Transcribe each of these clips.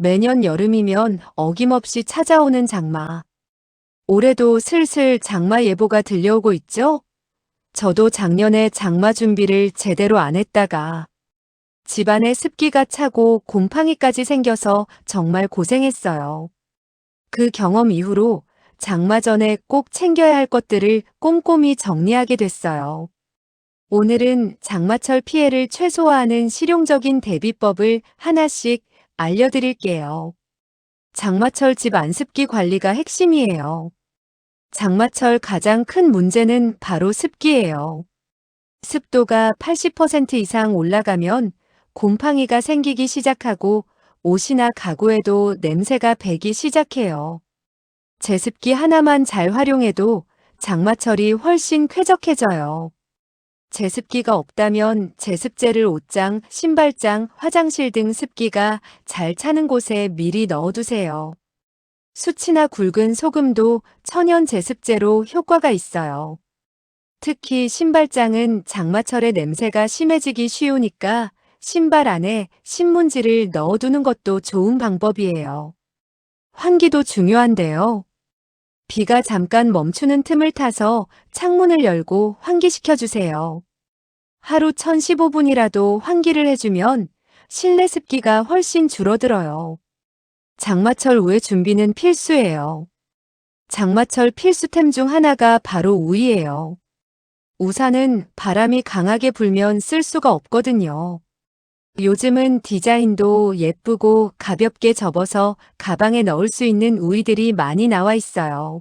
매년 여름이면 어김없이 찾아오는 장마. 올해도 슬슬 장마 예보가 들려오고 있죠? 저도 작년에 장마 준비를 제대로 안 했다가 집안에 습기가 차고 곰팡이까지 생겨서 정말 고생했어요. 그 경험 이후로 장마 전에 꼭 챙겨야 할 것들을 꼼꼼히 정리하게 됐어요. 오늘은 장마철 피해를 최소화하는 실용적인 대비법을 하나씩 알려드릴게요. 장마철 집 안습기 관리가 핵심이에요. 장마철 가장 큰 문제는 바로 습기예요. 습도가 80% 이상 올라가면 곰팡이가 생기기 시작하고 옷이나 가구에도 냄새가 배기 시작해요. 제습기 하나만 잘 활용해도 장마철이 훨씬 쾌적해져요. 제습기가 없다면 제습제를 옷장, 신발장, 화장실 등 습기가 잘 차는 곳에 미리 넣어두세요. 수치나 굵은 소금도 천연 제습제로 효과가 있어요. 특히 신발장은 장마철에 냄새가 심해지기 쉬우니까 신발 안에 신문지를 넣어두는 것도 좋은 방법이에요. 환기도 중요한데요. 비가 잠깐 멈추는 틈을 타서 창문을 열고 환기시켜주세요. 하루 1015분이라도 환기를 해주면 실내 습기가 훨씬 줄어들어요. 장마철 우회 준비는 필수예요. 장마철 필수템 중 하나가 바로 우의예요. 우산은 바람이 강하게 불면 쓸 수가 없거든요. 요즘은 디자인도 예쁘고 가볍게 접어서 가방에 넣을 수 있는 우의들이 많이 나와 있어요.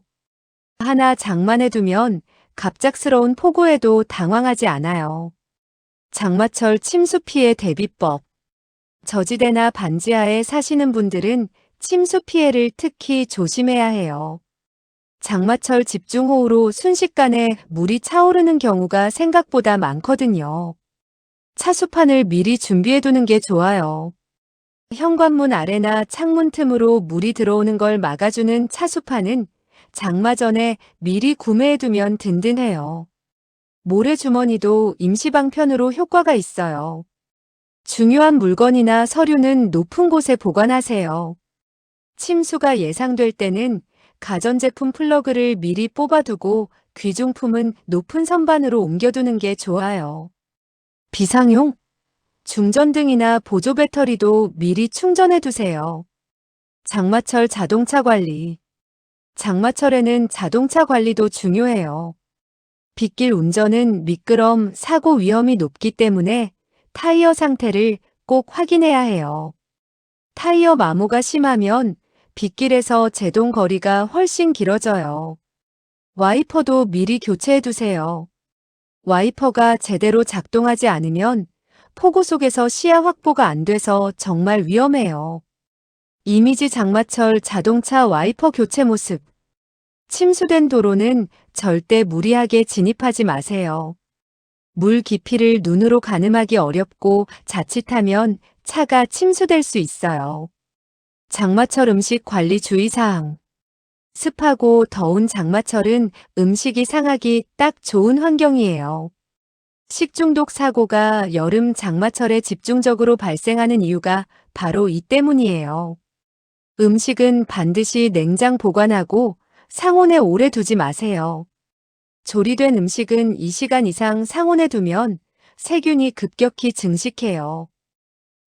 하나 장만해 두면 갑작스러운 폭우에도 당황하지 않아요. 장마철 침수 피해 대비법. 저지대나 반지하에 사시는 분들은 침수 피해를 특히 조심해야 해요. 장마철 집중호우로 순식간에 물이 차오르는 경우가 생각보다 많거든요. 차수판을 미리 준비해두는 게 좋아요. 현관문 아래나 창문 틈으로 물이 들어오는 걸 막아주는 차수판은 장마 전에 미리 구매해두면 든든해요. 모래주머니도 임시방편으로 효과가 있어요. 중요한 물건이나 서류는 높은 곳에 보관하세요. 침수가 예상될 때는 가전제품 플러그를 미리 뽑아두고 귀중품은 높은 선반으로 옮겨두는 게 좋아요. 비상용? 중전등이나 보조 배터리도 미리 충전해 두세요. 장마철 자동차 관리. 장마철에는 자동차 관리도 중요해요. 빗길 운전은 미끄럼, 사고 위험이 높기 때문에 타이어 상태를 꼭 확인해야 해요. 타이어 마모가 심하면 빗길에서 제동 거리가 훨씬 길어져요. 와이퍼도 미리 교체해 두세요. 와이퍼가 제대로 작동하지 않으면 폭우 속에서 시야 확보가 안 돼서 정말 위험해요. 이미지 장마철 자동차 와이퍼 교체 모습. 침수된 도로는 절대 무리하게 진입하지 마세요. 물 깊이를 눈으로 가늠하기 어렵고 자칫하면 차가 침수될 수 있어요. 장마철 음식 관리 주의사항. 습하고 더운 장마철은 음식이 상하기 딱 좋은 환경이에요. 식중독 사고가 여름 장마철에 집중적으로 발생하는 이유가 바로 이 때문이에요. 음식은 반드시 냉장 보관하고 상온에 오래 두지 마세요. 조리된 음식은 2시간 이상 상온에 두면 세균이 급격히 증식해요.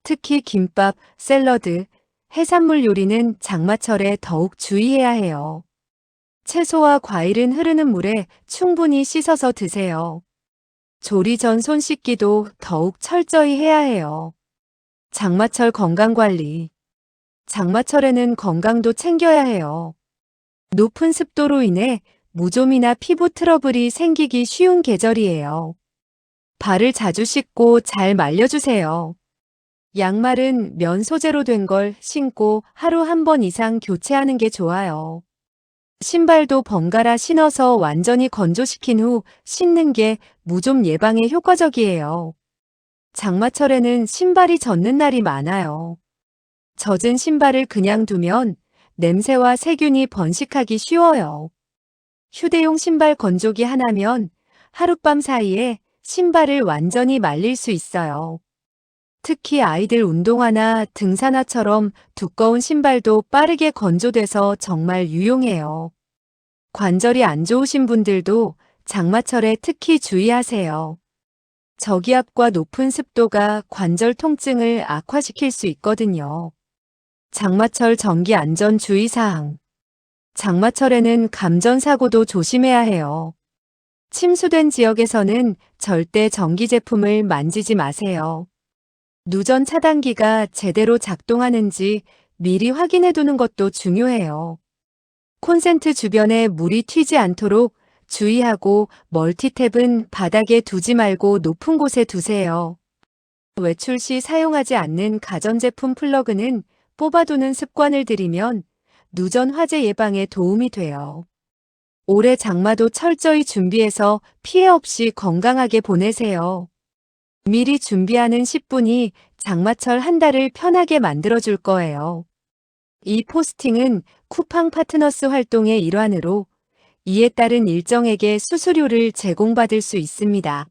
특히 김밥, 샐러드, 해산물 요리는 장마철에 더욱 주의해야 해요. 채소와 과일은 흐르는 물에 충분히 씻어서 드세요. 조리 전 손 씻기도 더욱 철저히 해야 해요. 장마철 건강관리. 장마철에는 건강도 챙겨야 해요. 높은 습도로 인해 무좀이나 피부 트러블이 생기기 쉬운 계절이에요. 발을 자주 씻고 잘 말려주세요. 양말은 면 소재로 된 걸 신고 하루 한 번 이상 교체하는 게 좋아요. 신발도 번갈아 신어서 완전히 건조시킨 후 신는 게 무좀 예방에 효과적이에요. 장마철에는 신발이 젖는 날이 많아요. 젖은 신발을 그냥 두면 냄새와 세균이 번식하기 쉬워요. 휴대용 신발 건조기 하나면 하룻밤 사이에 신발을 완전히 말릴 수 있어요. 특히 아이들 운동화나 등산화처럼 두꺼운 신발도 빠르게 건조돼서 정말 유용해요. 관절이 안 좋으신 분들도 장마철에 특히 주의하세요. 저기압과 높은 습도가 관절 통증을 악화시킬 수 있거든요. 장마철 전기 안전 주의사항. 장마철에는 감전사고도 조심해야 해요. 침수된 지역에서는 절대 전기 제품을 만지지 마세요. 누전 차단기가 제대로 작동하는지 미리 확인해 두는 것도 중요해요. 콘센트 주변에 물이 튀지 않도록 주의하고 멀티탭은 바닥에 두지 말고 높은 곳에 두세요. 외출 시 사용하지 않는 가전제품 플러그는 뽑아두는 습관을 들이면 누전 화재 예방에 도움이 돼요. 올해 장마도 철저히 준비해서 피해 없이 건강하게 보내세요. 미리 준비하는 10분이 장마철 한 달을 편하게 만들어줄 거예요. 이 포스팅은 쿠팡 파트너스 활동의 일환으로 이에 따른 일정에게 수수료를 제공받을 수 있습니다.